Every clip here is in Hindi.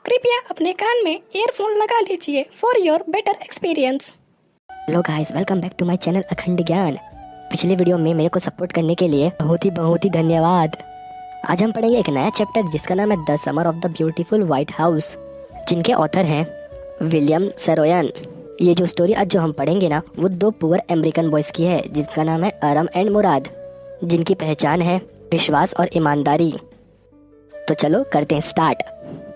कृपया अपने कान में ईयरफोन लगा लीजिए for your better experience. Hello guys, welcome back to my channel Akhand Gyan. पिछले वीडियो में मेरे को सपोर्ट करने के लिए बहुत ही धन्यवाद। आज हम पढ़ेंगे एक नया चैप्टर जिसका नाम है the summer of the beautiful white house, जिनके ऑथर हैं विलियम सरोयान। ये जो स्टोरी आज जो हम पढ़ेंगे ना, वो दो पुअर अमेरिकन बॉयज की है जिसका नाम है आरम एंड मुराद, जिनकी पहचान है विश्वास और ईमानदारी। तो चलो करते हैं स्टार्ट।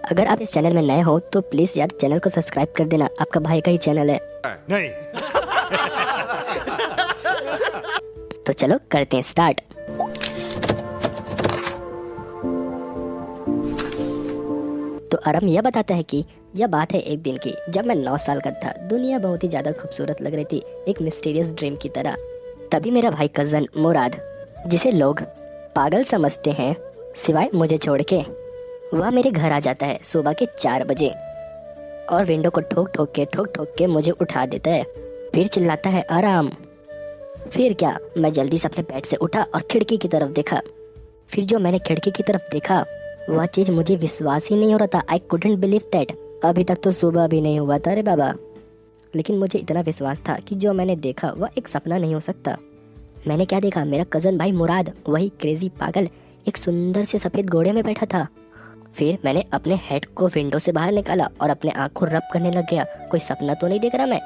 अगर आप इस चैनल में नए हो तो प्लीज यार चैनल को सब्सक्राइब कर देना, आपका भाई का ही चैनल है। नहीं। तो चलो करते हैं स्टार्ट। तो आरम यह बताता है कि यह बात है एक दिन की, जब मैं 9 साल का था। दुनिया बहुत ही ज्यादा खूबसूरत लग रही थी, एक मिस्टीरियस ड्रीम की तरह। तभी मेरा भाई कजन मुराद, जिसे लोग पागल समझते हैं सिवाय मुझे छोड़ के, वह मेरे घर आ जाता है सुबह के 4 बजे और विंडो को ठोक ठोक के मुझे उठा देता है। फिर चिल्लाता है आराम। फिर क्या, मैं जल्दी से अपने बेड से उठा और खिड़की की तरफ देखा। फिर जो मैंने खिड़की की तरफ देखा, वह चीज मुझे विश्वास ही नहीं हो रहा था। I couldn't believe that. अभी तक तो सुबह भी नहीं हुआ था रे बाबा, लेकिन मुझे इतना विश्वास था कि जो मैंने देखा वह एक सपना नहीं हो सकता। मैंने क्या देखा, मेरा कजन भाई मुराद, वही क्रेजी पागल, एक सुंदर से सफेद घोड़े में बैठा था। फिर मैंने अपने हेड को विंडो से बाहर निकाला और अपने आँख को रब करने लग गया। कोई सपना तो नहीं देख रहा मैं।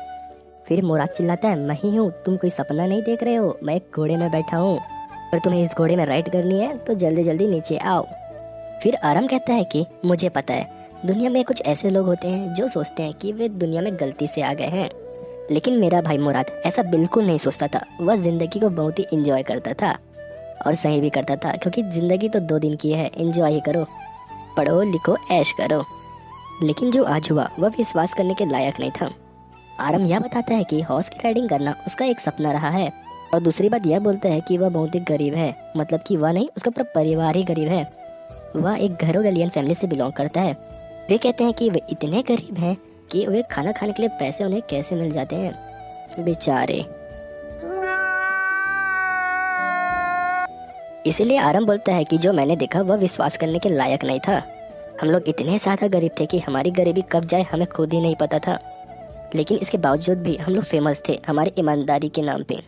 फिर मुराद चिल्लाता है, मैं ही हूँ, तुम कोई सपना नहीं देख रहे हो, मैं एक घोड़े में बैठा हूँ। अगर तुम्हें इस घोड़े में राइड करनी है तो जल्दी जल्दी नीचे आओ। फिर आरम कहता है कि मुझे पता है दुनिया में कुछ ऐसे लोग होते हैं जो सोचते हैं कि वे दुनिया में गलती से आ गए हैं, लेकिन मेरा भाई मुराद ऐसा बिल्कुल नहीं सोचता था। वह जिंदगी को बहुत ही इंजॉय करता था और सही भी करता था, क्योंकि जिंदगी तो 2 दिन की है, इंजॉय ही करो, पढ़ो लिखो ऐश करो। लेकिन जो आज हुआ वह विश्वास करने के लायक नहीं था। आरम यह बताता है कि हॉर्स की राइडिंग करना उसका एक सपना रहा है, और दूसरी बात यह बोलता है कि वह बहुत ही गरीब है। मतलब कि वह नहीं, उसका पूरा परिवार ही गरीब है। वह एक घरोगलियन फैमिली से बिलोंग करता है। वे कहते हैं कि वे इतने गरीब हैं कि वे खाना खाने के लिए पैसे उन्हें कैसे मिल जाते हैं, बेचारे। इसीलिए आरम बोलता है कि जो मैंने देखा वह विश्वास करने के लायक नहीं था। हम लोग इतने ज्यादा गरीब थे कि हमारी गरीबी कब जाए हमें खुद ही नहीं पता था। लेकिन इसके बावजूद भी हम लोग फेमस थे हमारी ईमानदारी के नाम पे।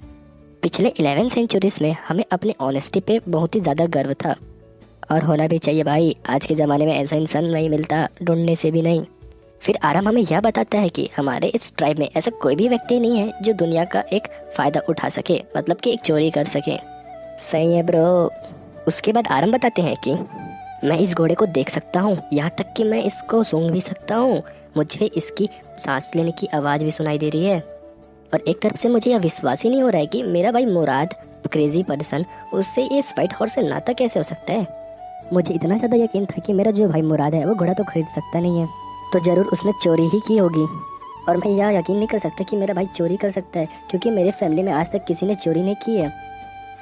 पिछले 11 सेंचुरीज में हमें अपने ऑनेस्टी पे बहुत ही ज्यादा गर्व था, और होना भी चाहिए भाई। आज के ज़माने में ऐसा इंसान नहीं मिलता, ढूंढने से भी नहीं। फिर आरम हमें यह बताता है कि हमारे इस ट्राइब में ऐसा कोई भी व्यक्ति नहीं है जो दुनिया का एक फ़ायदा उठा सके, मतलब कि एक चोरी कर सके। सही है ब्रो। उसके बाद आरम बताते हैं कि मैं इस घोड़े को देख सकता हूँ, यहाँ तक कि मैं इसको सूंघ भी सकता हूँ। मुझे इसकी सांस लेने की आवाज़ भी सुनाई दे रही है। और एक तरफ से मुझे यह विश्वास ही नहीं हो रहा है कि मेरा भाई मुराद, क्रेजी पर्सन, उससे इस वाइट हॉर्स से नाता कैसे हो सकता है। मुझे इतना ज़्यादा यकीन था कि मेरा जो भाई मुराद है वो घोड़ा तो खरीद सकता नहीं है, तो ज़रूर उसने चोरी ही की होगी। और मैं यह यकीन नहीं कर सकता कि मेरा भाई चोरी कर सकता है, क्योंकि मेरे फैमिली में आज तक किसी ने चोरी नहीं की है।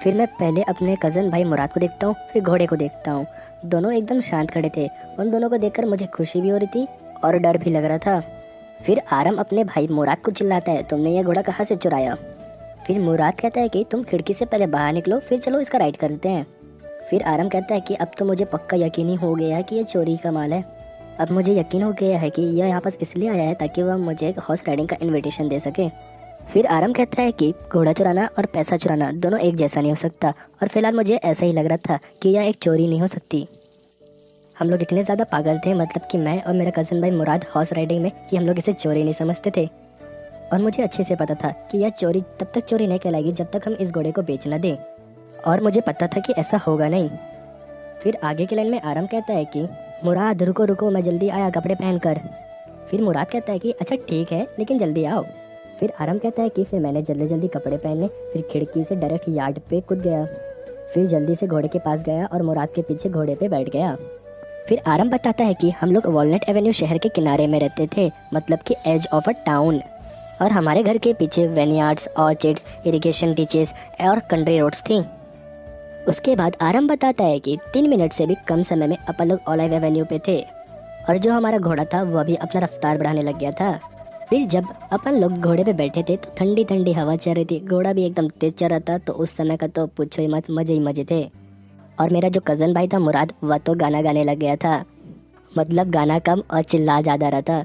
फिर मैं पहले अपने कज़न भाई मुराद को देखता हूँ, फिर घोड़े को देखता हूँ। दोनों एकदम शांत खड़े थे। उन दोनों को देखकर मुझे खुशी भी हो रही थी और डर भी लग रहा था। फिर आरम अपने भाई मुराद को चिल्लाता है, तुमने यह घोड़ा कहाँ से चुराया। फिर मुराद कहता है कि तुम खिड़की से पहले बाहर निकलो, फिर चलो इसका राइड करते हैं। फिर आरम कहता है कि अब तो मुझे पक्का यकीन ही हो गया है कि यह चोरी का माल है। अब मुझे यकीन हो गया है कि यह यहाँ पास इसलिए आया है ताकि वह मुझे एक हॉर्स राइडिंग का इनविटेशन दे सके। फिर आरम कहता है कि घोड़ा चुराना और पैसा चुराना दोनों एक जैसा नहीं हो सकता, और फिलहाल मुझे ऐसा ही लग रहा था कि यह एक चोरी नहीं हो सकती। हम लोग इतने ज़्यादा पागल थे, मतलब कि मैं और मेरा कज़न भाई मुराद हॉर्स राइडिंग में, कि हम लोग इसे चोरी नहीं समझते थे। और मुझे अच्छे से पता था कि यह चोरी तब तक चोरी नहीं कहलाएगी जब तक हम इस घोड़े को बेच न दें, और मुझे पता था कि ऐसा होगा नहीं। फिर आगे के लाइन में आरम कहता है कि मुराद रुको रुको, मैं जल्दी आया कपड़े पहनकर। फिर मुराद कहता है कि अच्छा ठीक है, लेकिन जल्दी आओ। फिर आरम कहता है कि फिर मैंने जल्दी जल्दी कपड़े पहने, फिर खिड़की से डायरेक्ट यार्ड पे कूद गया। फिर जल्दी से घोड़े के पास गया और मुराद के पीछे घोड़े पे बैठ गया। फिर आरम बताता है कि हम लोग वॉलनट एवेन्यू शहर के किनारे में रहते थे, मतलब कि एज ऑफ अ टाउन, और हमारे घर के पीछे वेनयार्ड्स, ऑर्चिड्स, इरिगेशन डिचेस और कंट्री रोड्स थी। उसके बाद आरम बताता है कि 3 मिनट से भी कम समय में अपन लोग ऑलिव एवेन्यू पे थे, और जो हमारा घोड़ा था वह भी अपना रफ्तार बढ़ाने लग गया था। फिर जब अपन लोग घोड़े पे बैठे थे तो ठंडी ठंडी हवा चल रही थी, घोड़ा भी एकदम तेज चल रहा था, तो उस समय का तो पूछो ही मत, मजे ही मजे थे। और मेरा जो कज़न भाई था मुराद, वह तो गाना गाने लग गया था। मतलब गाना कम और चिल्ला ज़्यादा रहा था।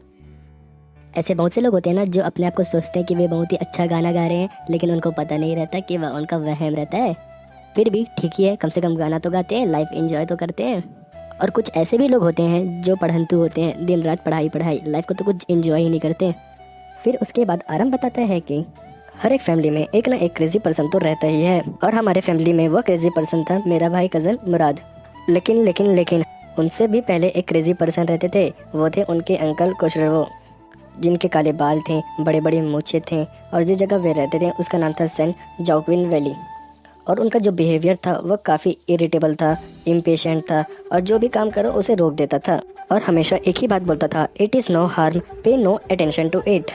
ऐसे बहुत से लोग होते हैं ना जो अपने आप को सोचते हैं कि वे बहुत ही अच्छा गाना गा रहे हैं, लेकिन उनको पता नहीं रहता कि वह उनका वहम रहता है। फिर भी ठीक ही है, कम से कम गाना तो गाते हैं, लाइफ एंजॉय तो करते हैं। और कुछ ऐसे भी लोग होते हैं जो पढ़ंतु होते हैं, दिन रात पढ़ाई पढ़ाई, लाइफ को तो कुछ एंजॉय ही नहीं करते। फिर उसके बाद आरंभ बताता है कि हर एक फैमिली में एक ना एक क्रेजी पर्सन तो रहता ही है, और हमारे फैमिली में वो क्रेजी पर्सन था मेरा भाई कज़न मुराद। लेकिन लेकिन लेकिन उनसे भी पहले एक क्रेजी पर्सन रहते थे, वो थे उनके अंकल खुशरो, जिनके काले बाल थे, बड़े बड़े मूछे थे, और जिस जगह वे रहते थे उसका नाम था सेंट जॉक्विन वैली। और उनका जो बिहेवियर था वह काफ़ी इरिटेबल था, इम्पेशेंट था, और जो भी काम करो उसे रोक देता था, और हमेशा एक ही बात बोलता था, इट इज़ नो हार्म, पे नो अटेंशन टू इट।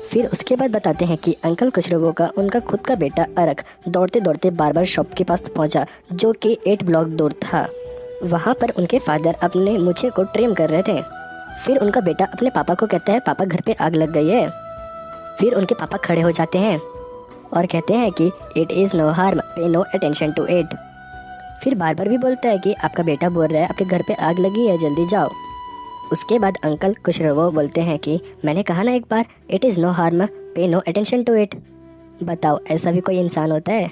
फिर उसके बाद बताते हैं कि अंकल खुशरो का उनका खुद का बेटा अरक दौड़ते दौड़ते बार्बर शॉप के पास पहुंचा, जो कि 8 ब्लॉक दूर था। वहाँ पर उनके फादर अपने मूछे को ट्रिम कर रहे थे। फिर उनका बेटा अपने पापा को कहता है, पापा घर पे आग लग गई है। फिर उनके पापा खड़े हो जाते हैं और कहते हैं कि इट इज़ नो हार्म, पे नो अटेंशन टू इट। फिर बार्बर भी बोलता है कि आपका बेटा बोल रहा है आपके घर पे आग लगी है, जल्दी जाओ। उसके बाद अंकल खुशरो बोलते हैं कि मैंने कहा ना एक बार, इट इज़ नो हार्म, पे नो अटेंशन टू इट। बताओ ऐसा भी कोई इंसान होता है।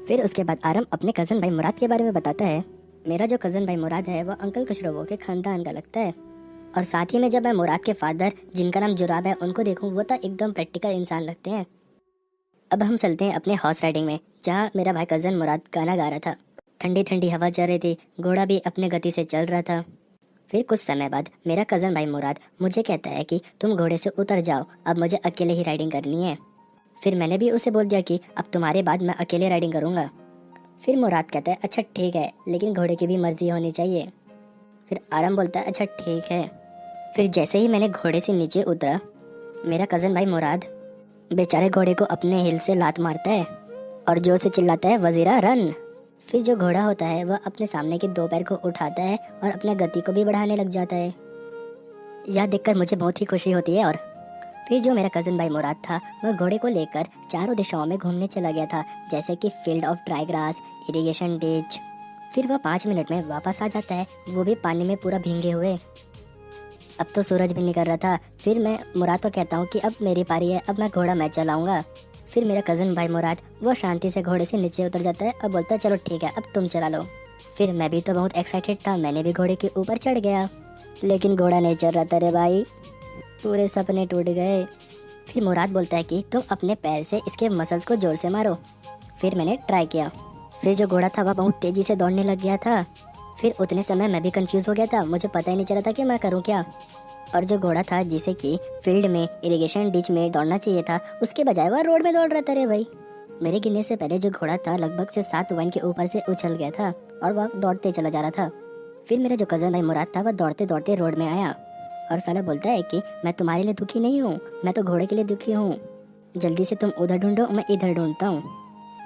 फिर उसके बाद आरम अपने कज़न भाई मुराद के बारे में बताता है। मेरा जो कज़न भाई मुराद है वह अंकल खुशरो के खानदान का लगता है, और साथ ही में जब मैं मुराद के फादर जिनका नाम जुराब है उनको देखूं, वो तो एकदम प्रैक्टिकल इंसान लगते हैं। अब हम चलते हैं अपने हॉर्स राइडिंग में, जहाँ मेरा भाई कज़न मुराद गाना गा रहा था। ठंडी ठंडी हवा चल रही थी, घोड़ा भी अपने गति से चल रहा था। फिर कुछ समय बाद मेरा कज़न भाई मुराद मुझे कहता है कि तुम घोड़े से उतर जाओ, अब मुझे अकेले ही राइडिंग करनी है। फिर मैंने भी उसे बोल दिया कि अब तुम्हारे बाद मैं अकेले राइडिंग करूँगा। फिर मुराद कहता है अच्छा ठीक है, लेकिन घोड़े की भी मर्जी होनी चाहिए। फिर आरम बोलता है अच्छा ठीक है। फिर जैसे ही मैंने घोड़े से नीचे उतरा, मेरा कज़न भाई मुराद बेचारे घोड़े को अपने हिल से लात मारता है और जोर से चिल्लाता है, वजीरा रन। फिर जो घोड़ा होता है वह अपने सामने के 2 पैर को उठाता है और अपने गति को भी बढ़ाने लग जाता है। यह देखकर मुझे बहुत ही खुशी होती है। और फिर जो मेरा कज़न भाई मुराद था वह घोड़े को लेकर चारों दिशाओं में घूमने चला गया था, जैसे कि field of dry grass, irrigation ditch. फिर वह 5 मिनट में वापस आ जाता है, वो भी पानी में पूरा भींगे हुए। अब तो सूरज भी निकल रहा था। फिर मैं मुराद को कहता हूँ कि अब मेरी पारी है, अब मैं घोड़ा मैं चलाऊंगा। फिर मेरा कज़न भाई मुराद वो शांति से घोड़े से नीचे उतर जाता है और बोलता है चलो ठीक है अब तुम चला लो। फिर मैं भी तो बहुत एक्साइटेड था, मैंने भी घोड़े के ऊपर चढ़ गया, लेकिन घोड़ा नहीं चल रहा था रे भाई, पूरे सपने टूट गए। फिर मुराद बोलता है कि तुम अपने पैर से इसके मसल्स को जोर से मारो। फिर मैंने ट्राई किया। फिर जो घोड़ा था वह बहुत तेज़ी से दौड़ने लग गया था। फिर उतने समय मैं भी कंफ्यूज हो गया था, मुझे पता ही नहीं चला था कि मैं करूँ क्या। और जो घोड़ा था जिसे कि फील्ड में इरिगेशन डिच में दौड़ना चाहिए था, उसके बजाय वह रोड में दौड़ रहा था रे भाई। मेरे गिनने से पहले जो घोड़ा था लगभग से 7 वन के ऊपर से उछल गया था और वह दौड़ते चला जा रहा था। फिर मेरा जो कज़न भाई मुराद था वह दौड़ते दौड़ते रोड में आया और साला बोलता है कि मैं तुम्हारे लिए दुखी नहीं हूँ, मैं तो घोड़े के लिए दुखी हूँ। जल्दी से तुम उधर ढूंढो, मैं इधर ढूंढता हूँ,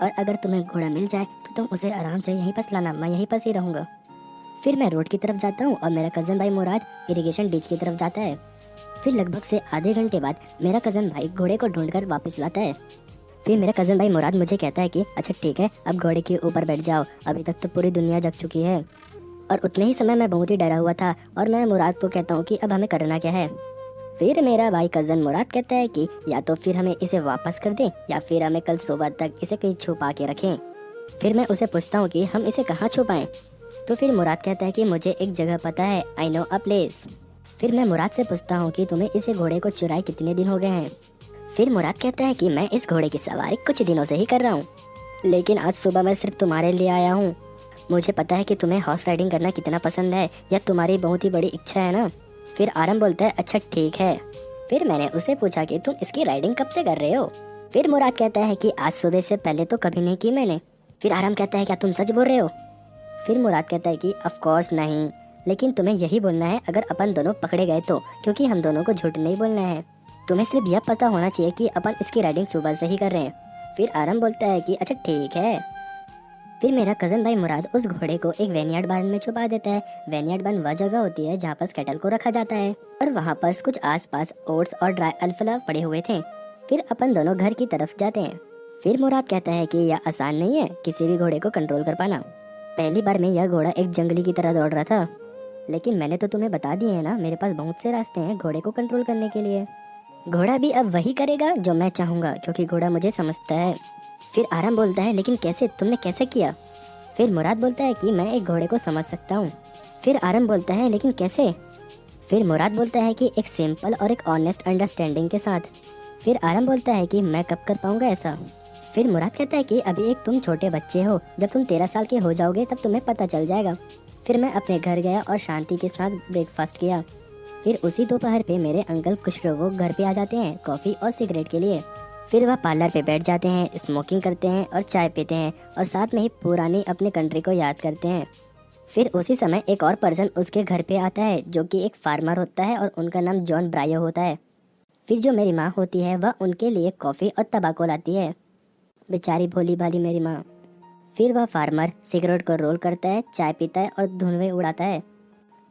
और अगर तुम्हें घोड़ा मिल जाए तो तुम उसे आराम से यहीं पास लाना, मैं यहीं पास ही रहूँगा। फिर मैं रोड की तरफ जाता हूँ और मेरा कज़न भाई मुराद इरिगेशन डिच की तरफ जाता है। फिर लगभग से आधे घंटे बाद मेरा कज़न भाई घोड़े को ढूंढकर वापस लाता है। फिर मेरा कज़न भाई मुराद मुझे कहता है कि अच्छा ठीक है अब घोड़े के ऊपर बैठ जाओ, अभी तक तो पूरी दुनिया जग चुकी है। और उतने ही समय मैं बहुत ही डरा हुआ था और मैं मुराद को कहता हूँ कि अब हमें करना क्या है। फिर मेरा भाई कज़न मुराद कहता है कि या तो फिर हमें इसे वापस कर दें या फिर हमें कल सुबह तक इसे कहीं छुपा के रखें। फिर मैं उसे पूछता हूँ कि हम इसे कहाँ छुपाएं। तो फिर मुराद कहता है कि मुझे एक जगह पता है, आई नो अ प्लेस। फिर मैं मुराद से पूछता हूँ कि तुम्हें इसे घोड़े को चुराए कितने दिन हो गए हैं। फिर मुराद कहता है कि मैं इस घोड़े की सवारी कुछ दिनों से ही कर रहा हूँ, लेकिन आज सुबह मैं सिर्फ तुम्हारे लिए आया हूँ। मुझे पता है कि तुम्हें हॉर्स राइडिंग करना कितना पसंद है, यह तुम्हारी बहुत ही बड़ी इच्छा है ना। फिर आरम बोलता है अच्छा ठीक है। फिर मैंने उसे पूछा कि तुम इसकी राइडिंग कब से कर रहे हो। फिर मुराद कहता है कि आज सुबह से पहले तो कभी नहीं की मैंने। फिर आरम कहता है क्या तुम सच बोल रहे हो। फिर मुराद कहता है कि ऑफ कोर्स नहीं, लेकिन तुम्हें यही बोलना है अगर अपन दोनों पकड़े गए तो, क्योंकि हम दोनों को झूठ नहीं बोलना है। तुम्हें सिर्फ यह पता होना चाहिए कि अपन इसकी राइडिंग सुबह से ही कर रहे हैं। फिर आरम बोलता है कि अच्छा ठीक है। फिर मेरा कज़न भाई मुराद उस घोड़े को एक वेनियार्ड बार्न में छुपा देता है। वेनियार्ड बार्न वह जगह होती है जहाँ पर कैटल को रखा जाता है, और वहाँ पर कुछ आसपास ओट्स और ड्राई अल्फला पड़े हुए थे। फिर अपन दोनों घर की तरफ जाते हैं। फिर मुराद कहता है कि यह आसान नहीं है किसी भी घोड़े को कंट्रोल कर पाना। पहली बार में यह घोड़ा एक जंगली की तरह दौड़ रहा था। लेकिन मैंने तो तुम्हें बता दिए हैं ना, मेरे पास बहुत से रास्ते हैं घोड़े को कंट्रोल करने के लिए। घोड़ा भी अब वही करेगा जो मैं चाहूँगा, क्योंकि घोड़ा मुझे समझता है। फिर आराम बोलता है, लेकिन कैसे, तुमने कैसे किया? फिर मुराद बोलता है कि मैं एक घोड़े को समझ सकता हूँ। फिर आराम बोलता है, लेकिन कैसे? फिर मुराद बोलता है कि एक सिंपल और एक ऑनेस्ट अंडरस्टैंडिंग के साथ। फिर आराम बोलता है कि मैं कब कर पाऊंगा ऐसा? फिर मुराद कहता है कि अभी एक तुम छोटे बच्चे हो, जब तुम 13 साल के हो जाओगे तब तुम्हें पता चल जाएगा। फिर मैं अपने घर गया और शांति के साथ ब्रेकफास्ट किया। फिर उसी दोपहर पे मेरे अंकल खुशरो घर पे आ जाते हैं कॉफ़ी और सिगरेट के लिए। फिर वह पार्लर पे बैठ जाते हैं, स्मोकिंग करते हैं और चाय पीते हैं और साथ में ही पुरानी अपनी कंट्री को याद करते हैं। फिर उसी समय एक और पर्सन उसके घर पे आता है जो कि एक फार्मर होता है और उनका नाम जॉन ब्रायो होता है। फिर जो मेरी माँ होती है वह उनके लिए कॉफ़ी और तंबाकू लाती है। बेचारी भोली भाली मेरी माँ। फिर वह फार्मर सिगरेट को रोल करता है, चाय पीता है और धुनवे उड़ाता है।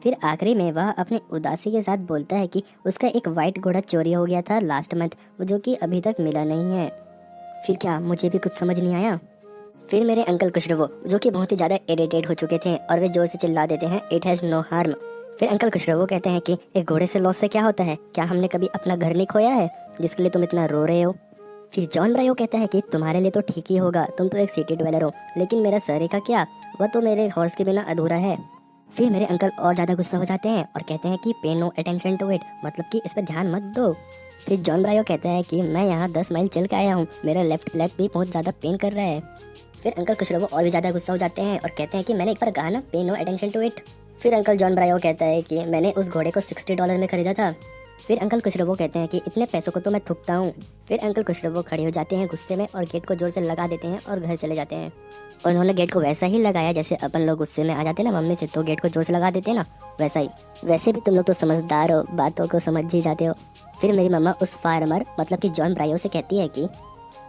फिर आखिरी में वह अपनी उदासी के साथ बोलता है कि उसका एक वाइट घोड़ा चोरी हो गया था लास्ट मंथ, जो कि अभी तक मिला नहीं है। फिर क्या, मुझे भी कुछ समझ नहीं आया। फिर मेरे अंकल खुशरो जो कि बहुत ही ज़्यादा इरिटेट हो चुके थे और वे जोर से चिल्ला देते हैं, इट हैज़ नो हार्म। फिर अंकल खुशरो कहते हैं कि एक घोड़े से लॉस से क्या होता है, क्या हमने कभी अपना घर नहीं खोया है जिसके लिए तुम इतना रो रहे हो? फिर जॉन ब्रायो कहता है कि तुम्हारे लिए तो ठीक ही होगा, तुम तो एक सिटी ड्वेलर हो, लेकिन मेरा सरे का क्या, वह तो मेरे हॉर्स के बिना अधूरा है। फिर मेरे अंकल और ज़्यादा गुस्सा हो जाते हैं और कहते हैं कि पे नो अटेंशन टू इट, मतलब कि इस पर ध्यान मत दो। फिर जॉन ब्रायो कहता है कि मैं यहाँ 10 माइल चल के आया हूँ, मेरा लेफ्ट लेग भी बहुत ज़्यादा पेन कर रहा है। फिर अंकल खुशरो और भी ज़्यादा गुस्सा हो जाते हैं और कहते हैं कि मैंने एक बार कहा ना, पे नो अटेंशन टू इट। फिर अंकल जॉन ब्रायो कहता है कि मैंने उस घोड़े को $60 में खरीदा था। फिर अंकल खुशरो कहते हैं कि इतने पैसों को तो मैं थूकता हूँ। फिर अंकल खुशरो खड़े हो जाते हैं गुस्से में और गेट को जोर से लगा देते हैं और घर चले जाते हैं। उन्होंने गेट को वैसा ही लगाया जैसे अपन लोग गुस्से में आ जाते हैं ना मम्मी से, तो गेट को जोर से लगा देते हैं ना, वैसा ही। वैसे भी तुम लोग तो समझदार हो, बातों को समझ ही जाते हो। फिर मेरी मम्मा उस फार्मर मतलब कि जॉन ब्रायो से कहती है कि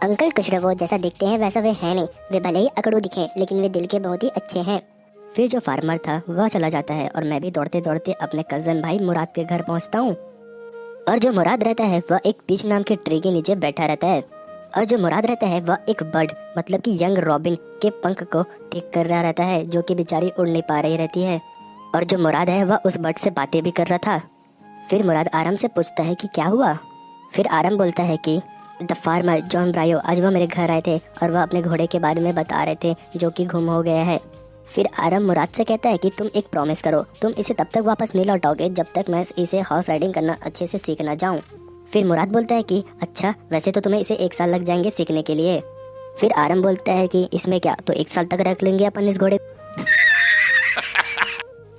अंकल खुशरो जैसा दिखते हैं वैसा वे है नहीं, वे भले ही अकड़ू दिखें लेकिन वे दिल के बहुत ही अच्छे हैं। फिर जो फार्मर था वह चला जाता है और मैं भी दौड़ते दौड़ते अपने कजन भाई मुराद के घर पहुंचता हूँ। और जो मुराद रहता है वह एक पीच नाम के ट्री के नीचे बैठा रहता है। और जो मुराद रहता है वह एक बर्ड मतलब कि यंग रॉबिन के पंख को ठीक कर रहा रहता है, जो कि बेचारी उड़ नहीं पा रही रहती है। और जो मुराद है वह उस बर्ड से बातें भी कर रहा था। फिर मुराद आराम से पूछता है कि क्या हुआ। फिर आराम बोलता है कि द फार्मर जॉन ब्रायो आज वह मेरे घर आए थे और वह अपने घोड़े के बारे में बता रहे थे जो कि गुम हो गया है। फिर आराम मुराद से कहता है कि तुम एक प्रॉमिस करो, तुम इसे तब तक वापस नहीं लौटाओगे जब तक मैं इसे हॉर्स राइडिंग करना अच्छे से सीख ना जाऊं। फिर मुराद बोलता है कि अच्छा, वैसे तो तुम्हें इसे 1 साल लग जाएंगे सीखने के लिए। फिर आराम बोलता है कि इसमें क्या, तो 1 साल तक रख लेंगे अपन इस घोड़े।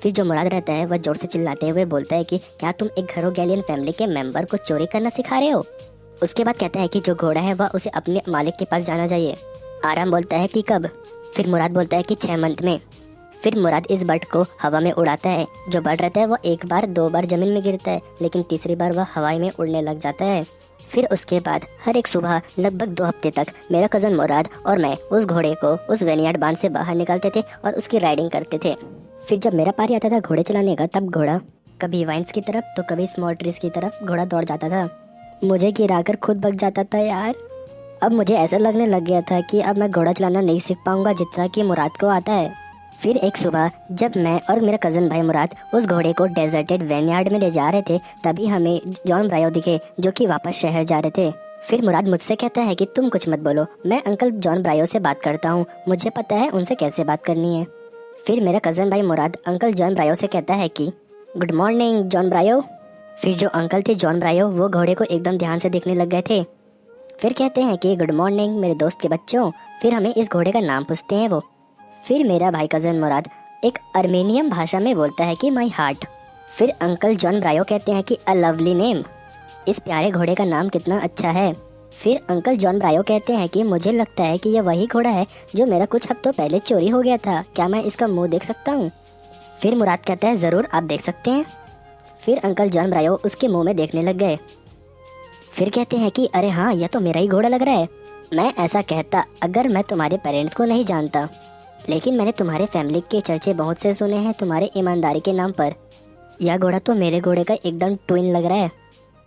फिर जो मुराद रहता है वह जोर से चिल्लाते हुए बोलता है कि क्या तुम एक घरों फैमिली के मेंबर को चोरी करना सिखा रहे हो? उसके बाद कहता है कि जो घोड़ा है वह उसे अपने मालिक के पास जाना चाहिए। आराम बोलता है कि कब? फिर मुराद बोलता है कि 6 मंथ में। फिर मुराद इस बर्ड को हवा में उड़ाता है। जो बर्ड रहता है वो 1 बार 2 बार जमीन में गिरता है, लेकिन तीसरी बार वह हवाई में उड़ने लग जाता है। फिर उसके बाद हर एक सुबह लगभग 2 हफ्ते तक मेरा कज़न मुराद और मैं उस घोड़े को उस वेनियार्ड बांध से बाहर निकालते थे और उसकी राइडिंग करते थे। फिर जब मेरा पारी आता था घोड़े चलाने का, तब घोड़ा कभी वाइन्स की तरफ तो कभी स्मॉल ट्रीज की तरफ घोड़ा दौड़ जाता था। मुझे गिराकर खुद भग जाता था यार। अब मुझे ऐसा लगने लग गया था कि अब मैं घोड़ा चलाना नहीं सीख पाऊंगा जितना कि मुराद को आता है। फिर एक सुबह जब मैं और मेरा कज़न भाई मुराद उस घोड़े को डेजर्टेड वेनयार्ड में ले जा रहे थे, तभी हमें जॉन ब्रायो दिखे जो कि वापस शहर जा रहे थे। फिर मुराद मुझसे कहता है कि तुम कुछ मत बोलो, मैं अंकल जॉन ब्रायो से बात करता हूँ, मुझे पता है उनसे कैसे बात करनी है। फिर मेरा कज़न भाई मुराद अंकल जॉन ब्रायो से कहता है कि गुड मॉर्निंग जॉन ब्रायो। फिर जो अंकल थे जॉन ब्रायो वो घोड़े को एकदम ध्यान से देखने लग गए थे। फिर कहते हैं कि गुड मॉर्निंग मेरे दोस्त के बच्चों। फिर हमें इस घोड़े का नाम पूछते हैं वो। फिर मेरा भाई कज़न मुराद एक अर्मेनियन भाषा में बोलता है कि माई हार्ट। फिर अंकल जॉन ब्रायो कहते हैं कि अ लवली नेम, इस प्यारे घोड़े का नाम कितना अच्छा है। फिर अंकल जॉन ब्रायो कहते हैं कि मुझे लगता है कि यह वही घोड़ा है जो मेरा कुछ हफ्तों पहले चोरी हो गया था, क्या मैं इसका मुंह देख सकता हूँ? फिर मुराद कहता है ज़रूर, आप देख सकते हैं। फिर अंकल जॉन ब्रायो उसके मुंह में देखने लग गए। फिर कहते हैं कि अरे हाँ, यह तो मेरा ही घोड़ा लग रहा है। मैं ऐसा कहता अगर मैं तुम्हारे पेरेंट्स को नहीं जानता, लेकिन मैंने तुम्हारे फैमिली के चर्चे बहुत से सुने हैं तुम्हारे ईमानदारी के नाम पर। यह घोड़ा तो मेरे घोड़े का एकदम ट्विन लग रहा है।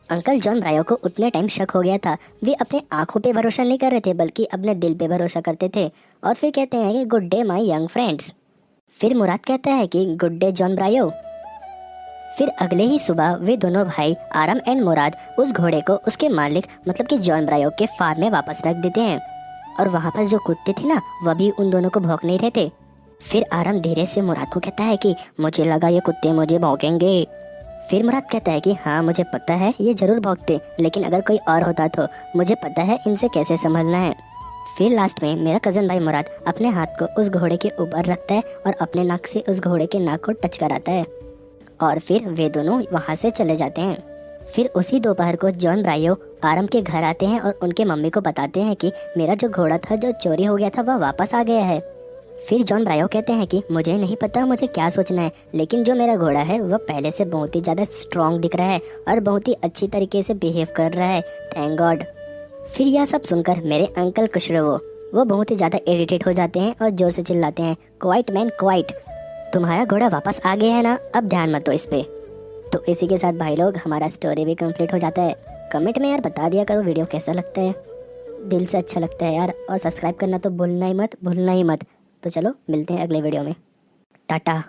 अंकल जॉन ब्रायो को उतने टाइम शक हो गया था, वे अपने आंखों पे भरोसा नहीं कर रहे थे बल्कि अपने दिल पे भरोसा करते थे। और फिर कहते हैं कि good day my young friends. फिर मुराद कहता है कि गुड डे जॉन ब्रायो। फिर अगले ही सुबह वे दोनों भाई आराम एंड मुराद उस घोड़े को उसके मालिक मतलब कि जॉन ब्रायो के फार्म में वापस रख देते हैं। और वहाँ पर जो कुत्ते थे ना, वह भी उन दोनों को भौंक नहीं रहे थे। फिर आराम धीरे से मुराद को कहता है कि मुझे लगा ये कुत्ते मुझे भौंकेंगे। फिर मुराद कहता है कि हाँ मुझे पता है ये जरूर भौंकते, लेकिन अगर कोई और होता तो मुझे पता है इनसे कैसे संभलना है। फिर लास्ट में मेरा कज़न भाई मुराद अपने हाथ को उस घोड़े के ऊपर रखता है और अपने नाक से उस घोड़े के नाक को टच कराता है और फिर वे दोनों वहाँ से चले जाते हैं। फिर उसी दोपहर को जॉन ब्रायो आराम के घर आते हैं और उनके मम्मी को बताते हैं कि मेरा जो घोड़ा था जो चोरी हो गया था वह वापस आ गया है। फिर जॉन ब्रायो कहते हैं कि मुझे नहीं पता मुझे क्या सोचना है, लेकिन जो मेरा घोड़ा है वह पहले से बहुत ही ज़्यादा स्ट्रॉन्ग दिख रहा है और बहुत ही अच्छी तरीके से बिहेव कर रहा है, थैंक गॉड। फिर यह सब सुनकर मेरे अंकल खुशरो वो बहुत ही ज़्यादा इरिटेट हो जाते हैं और जोर से चिल्लाते हैं, क्वाइट मैन क्वाइट, तुम्हारा घोड़ा वापस आ गया है ना, अब ध्यान मत दो इस पे। तो इसी के साथ भाई लोग हमारा स्टोरी भी कंप्लीट हो जाता है। कमेंट में यार बता दिया करो वीडियो कैसा लगता है, दिल से अच्छा लगता है यार, और सब्सक्राइब करना तो भूलना ही मत। तो चलो मिलते हैं अगले वीडियो में, टाटा।